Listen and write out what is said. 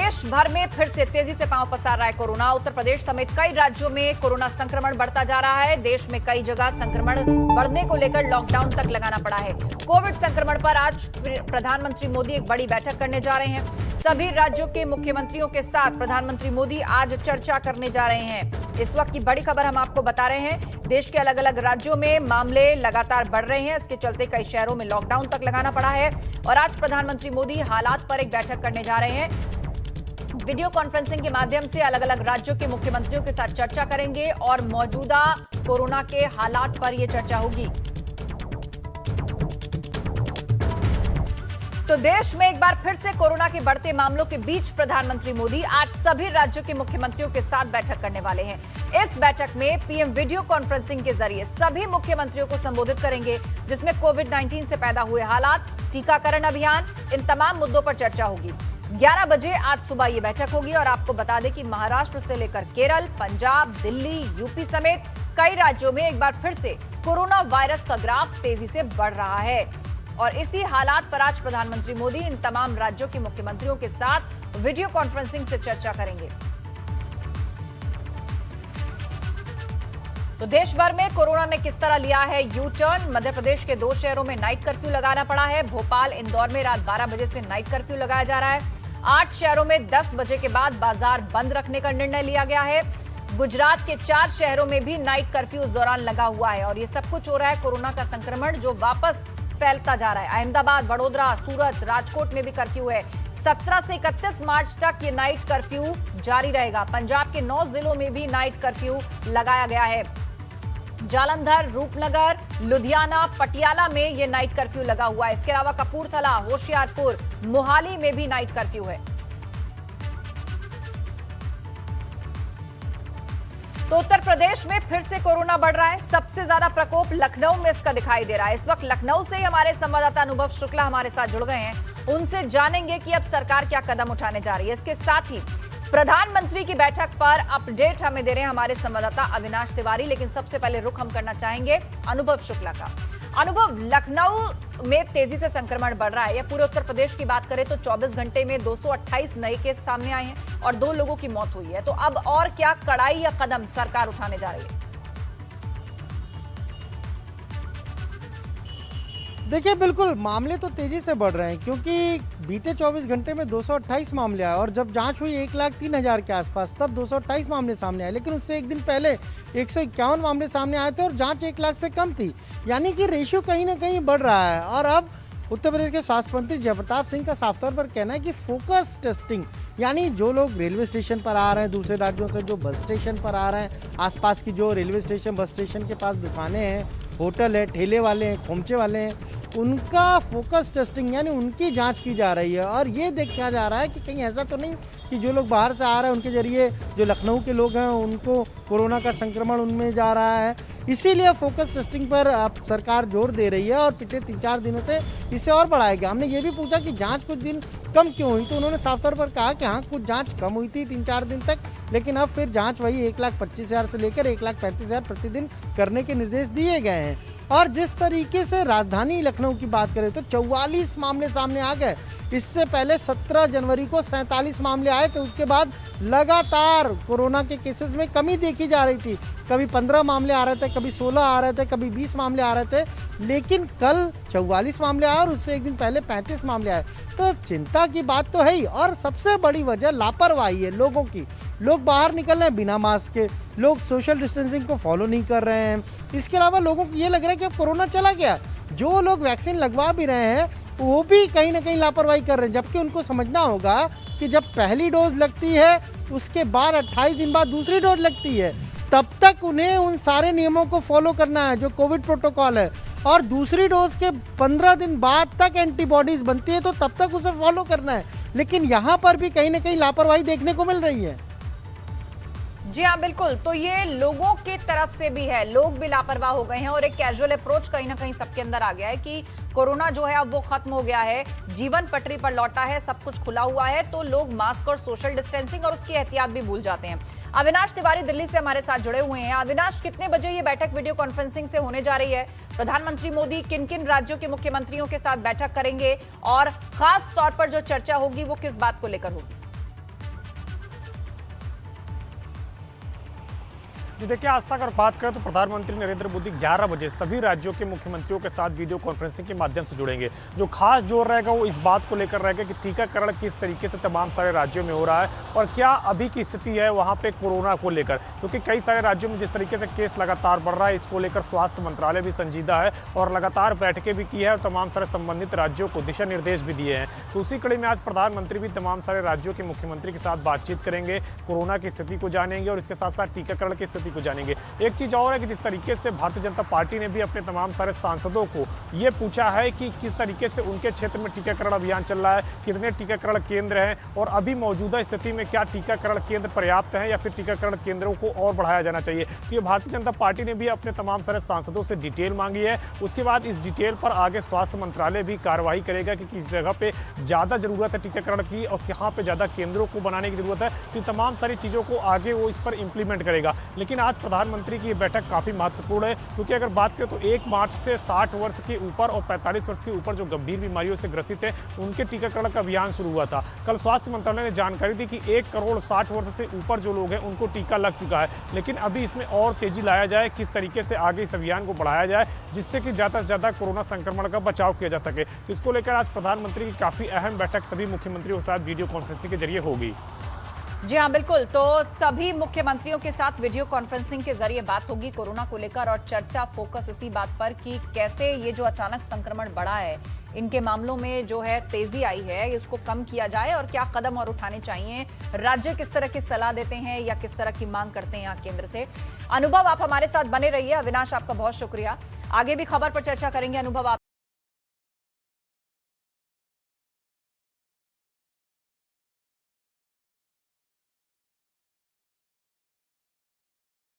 देश भर में फिर से तेजी से पांव पसार रहा है कोरोना। उत्तर प्रदेश समेत कई राज्यों में कोरोना संक्रमण बढ़ता जा रहा है। देश में कई जगह संक्रमण बढ़ने को लेकर लॉकडाउन तक लगाना पड़ा है। कोविड संक्रमण पर आज प्रधानमंत्री मोदी एक बड़ी बैठक करने जा रहे हैं। सभी राज्यों के मुख्यमंत्रियों के साथ प्रधानमंत्री मोदी आज चर्चा करने जा रहे हैं। इस वक्त की बड़ी खबर हम आपको बता रहे हैं। देश के अलग अलग राज्यों में मामले लगातार बढ़ रहे हैं। इसके चलते कई शहरों में लॉकडाउन तक लगाना पड़ा है और आज प्रधानमंत्री मोदी हालात पर एक बैठक करने जा रहे हैं। वीडियो कॉन्फ्रेंसिंग के माध्यम से अलग अलग राज्यों के मुख्यमंत्रियों के साथ चर्चा करेंगे और मौजूदा कोरोना के हालात पर यह चर्चा होगी। तो देश में एक बार फिर से कोरोना के बढ़ते मामलों के बीच प्रधानमंत्री मोदी आज सभी राज्यों के मुख्यमंत्रियों के साथ बैठक करने वाले हैं। इस बैठक में पीएम वीडियो कॉन्फ्रेंसिंग के जरिए सभी मुख्यमंत्रियों को संबोधित करेंगे, जिसमें कोविड-19 से पैदा हुए हालात, टीकाकरण अभियान, इन तमाम मुद्दों पर चर्चा होगी। 11 बजे आज सुबह ये बैठक होगी और आपको बता दें कि महाराष्ट्र से लेकर केरल, पंजाब, दिल्ली, यूपी समेत कई राज्यों में एक बार फिर से कोरोना वायरस का ग्राफ तेजी से बढ़ रहा है और इसी हालात पर आज प्रधानमंत्री मोदी इन तमाम राज्यों के मुख्यमंत्रियों के साथ वीडियो कॉन्फ्रेंसिंग से चर्चा करेंगे। तो देश भर में कोरोना ने किस तरह लिया है यू टर्न। मध्य प्रदेश के 2 शहरों में नाइट कर्फ्यू लगाना पड़ा है। भोपाल, इंदौर में रात 12 बजे से नाइट कर्फ्यू लगाया जा रहा है। 8 शहरों में 10 बजे के बाद बाजार बंद रखने का निर्णय लिया गया है। गुजरात के 4 शहरों में भी नाइट कर्फ्यू उस दौरान लगा हुआ है और ये सब कुछ हो रहा है कोरोना का संक्रमण जो वापस फैलता जा रहा है। अहमदाबाद, वडोदरा, सूरत, राजकोट में भी कर्फ्यू है। 17 से 31 मार्च तक ये नाइट कर्फ्यू जारी रहेगा। पंजाब के 9 जिलों में भी नाइट कर्फ्यू लगाया गया है। जालंधर, रूपनगर, लुधियाना, पटियाला में ये नाइट कर्फ्यू लगा हुआ है। इसके अलावा कपूरथला, होशियारपुर, मोहाली में भी नाइट कर्फ्यू है। तो उत्तर प्रदेश में फिर से कोरोना बढ़ रहा है। सबसे ज्यादा प्रकोप लखनऊ में इसका दिखाई दे रहा है। इस वक्त लखनऊ से ही हमारे संवाददाता अनुभव शुक्ला हमारे साथ जुड़ गए हैं। उनसे जानेंगे कि अब सरकार क्या कदम उठाने जा रही है। इसके साथ ही प्रधानमंत्री की बैठक पर अपडेट हमें दे रहे हैं हमारे संवाददाता अविनाश तिवारी। लेकिन सबसे पहले रुख हम करना चाहेंगे अनुभव शुक्ला का। अनुभव, लखनऊ में तेजी से संक्रमण बढ़ रहा है। या पूरे उत्तर प्रदेश की बात करें तो 24 घंटे में 228 नए केस सामने आए हैं और 2 लोगों की मौत हुई है। तो अब और क्या कड़ाई या कदम सरकार उठाने जा रही है? देखिए, बिल्कुल मामले तो तेजी से बढ़ रहे हैं क्योंकि बीते 24 घंटे में 228 मामले आए और जब जांच हुई 1,03,000 के आसपास तब 228 मामले सामने आए। लेकिन उससे एक दिन पहले 151 मामले सामने आए थे और जांच 1 लाख से कम थी। यानी कि रेशियो कहीं ना कहीं बढ़ रहा है। और अब उत्तर प्रदेश के स्वास्थ्य मंत्री जयप्रताप सिंह का साफ तौर पर कहना है कि फोकस टेस्टिंग, यानी जो लोग रेलवे स्टेशन पर आ रहे हैं दूसरे राज्यों से, जो बस स्टेशन पर आ रहे हैं, आसपास की जो रेलवे स्टेशन बस स्टेशन के पास दुकानें हैं, होटल है, ठेले वाले हैं, खोमचे वाले हैं, उनका फोकस टेस्टिंग यानी उनकी जांच की जा रही है। और ये देखा जा रहा है कि कहीं ऐसा तो नहीं कि जो लोग बाहर से आ रहे हैं उनके जरिए जो लखनऊ के लोग हैं उनको कोरोना का संक्रमण उनमें जा रहा है। इसीलिए फोकस टेस्टिंग पर अब सरकार जोर दे रही है और पिछले 3-4 दिनों से इसे और बढ़ाएगा। हमने ये भी पूछा कि जांच कुछ दिन कम क्यों हुई, तो उन्होंने साफ तौर पर कहा कि हाँ, कुछ जांच कम हुई थी 3-4 दिन तक, लेकिन अब फिर जांच वही 1,25,000 से लेकर 1,35,000 प्रतिदिन करने के निर्देश दिए गए हैं। और जिस तरीके से राजधानी लखनऊ की बात करें तो 44 मामले सामने आ गए। इससे पहले 17 जनवरी को 47 मामले आए थे। उसके बाद लगातार कोरोना के केसेस में कमी देखी जा रही थी। कभी 15 मामले आ रहे थे, कभी 16 आ रहे थे, कभी 20 मामले आ रहे थे, लेकिन कल 44 मामले आए और उससे एक दिन पहले 35 मामले आए। तो चिंता की बात तो है ही। और सबसे बड़ी वजह लापरवाही है लोगों की। लोग बाहर निकल रहे हैं बिना मास्क के, लोग सोशल डिस्टेंसिंग को फॉलो नहीं कर रहे हैं। इसके अलावा लोगों को ये लग रहा है कि अब कोरोना चला गया। जो लोग वैक्सीन लगवा भी रहे हैं वो भी कहीं ना कहीं लापरवाही कर रहे हैं, जबकि उनको समझना होगा कि जब पहली डोज लगती है उसके बाद 28 दिन बाद दूसरी डोज लगती है, तब तक उन्हें उन सारे नियमों को फॉलो करना है जो कोविड प्रोटोकॉल है। और दूसरी डोज के 15 दिन बाद तक एंटीबॉडीज बनती है तो तब तक उसे फॉलो करना है। लेकिन यहाँ पर भी कहीं ना कहीं लापरवाही देखने को मिल रही है। जी हाँ, बिल्कुल। तो ये लोगों की तरफ से भी है, लोग भी लापरवाह हो गए हैं और एक कैजुअल अप्रोच कहीं ना कहीं सबके अंदर आ गया है कि कोरोना जो है अब वो खत्म हो गया है, जीवन पटरी पर लौटा है, सब कुछ खुला हुआ है, तो लोग मास्क और सोशल डिस्टेंसिंग और उसकी एहतियात भी भूल जाते हैं। अविनाश तिवारी दिल्ली से हमारे साथ जुड़े हुए हैं। अविनाश, कितने बजे ये बैठक वीडियो कॉन्फ्रेंसिंग से होने जा रही है? प्रधानमंत्री मोदी किन किन राज्यों के मुख्यमंत्रियों के साथ बैठक करेंगे और खास तौर पर जो चर्चा होगी वो किस बात को लेकर होगी? जी देखिए, आज तक अगर बात करें तो प्रधानमंत्री नरेंद्र मोदी 11 बजे सभी राज्यों के मुख्यमंत्रियों के साथ वीडियो कॉन्फ्रेंसिंग के माध्यम से जुड़ेंगे। जो खास जोर रहेगा वो इस बात को लेकर रहेगा कि टीकाकरण किस तरीके से तमाम सारे राज्यों में हो रहा है और क्या अभी की स्थिति है वहाँ पे कोरोना को लेकर, क्योंकि कई सारे राज्यों में जिस तरीके से केस लगातार बढ़ रहा है, इसको लेकर स्वास्थ्य मंत्रालय भी संजीदा है और लगातार बैठकें भी की है और तमाम सारे संबंधित राज्यों को दिशा निर्देश भी दिए हैं। तो उसी कड़ी में आज प्रधानमंत्री भी तमाम सारे राज्यों के मुख्यमंत्री के साथ बातचीत करेंगे, कोरोना की स्थिति को जानेंगे और इसके साथ साथ टीकाकरण की स्थिति को जानेंगे। एक चीज़ और है कि जिस तरीके से भारतीय जनता पार्टी ने भी अपने तमाम सारे सांसदों को ये पूछा है कि किस तरीके से उनके क्षेत्र में टीकाकरण अभियान चल रहा है, कितने टीकाकरण केंद्र हैं और अभी मौजूदा स्थिति में क्या टीकाकरण केंद्र पर्याप्त हैं या फिर टीकाकरण केंद्रों को और बढ़ाया जाना चाहिए। तो ये भारतीय जनता पार्टी ने भी अपने तमाम सारे सांसदों से डिटेल मांगी है। उसके बाद इस डिटेल पर आगे स्वास्थ्य मंत्रालय भी कार्रवाई करेगा कि किस जगह पे ज़्यादा जरूरत है टीकाकरण की और कहाँ पे ज़्यादा केंद्रों को बनाने की जरूरत है। तो तमाम सारी चीज़ों को आगे वो इस पर इम्प्लीमेंट करेगा। लेकिन आज प्रधानमंत्री की ये बैठक काफ़ी महत्वपूर्ण है, क्योंकि अगर बात करें तो 1 मार्च से 60 वर्ष के ऊपर और 45 वर्ष के ऊपर जो गंभीर बीमारियों से ग्रसित है उनके टीकाकरण का अभियान शुरू हुआ था। कल स्वास्थ्य मंत्रालय ने जानकारी दी कि 1 करोड़ 60 वर्ष से ऊपर जो लोग हैं उनको टीका लग चुका है। लेकिन अभी इसमें और तेजी लाया जाए, किस तरीके से आगे इस अभियान को बढ़ाया जाए जिससे कि ज़्यादा से ज़्यादा कोरोना संक्रमण का बचाव किया जा सके। तो इसको लेकर आज प्रधानमंत्री की काफ़ी अहम बैठक सभी मुख्यमंत्रियों के साथ वीडियो कॉन्फ्रेंसिंग के जरिए होगी। जी हाँ, बिल्कुल। तो सभी मुख्यमंत्रियों के साथ वीडियो कॉन्फ्रेंसिंग के जरिए बात होगी कोरोना को लेकर और चर्चा फोकस इसी बात पर कि कैसे ये जो अचानक संक्रमण बढ़ा है, इनके मामलों में जो है तेजी आई है, इसको कम किया जाए और क्या कदम और उठाने चाहिए। राज्य किस तरह की सलाह देते हैं या किस तरह की मांग करते हैं यहाँ केंद्र से। अनुभव, आप हमारे साथ बने रहिए। अविनाश, आपका बहुत शुक्रिया। आगे भी खबर पर चर्चा करेंगे। अनुभव, आप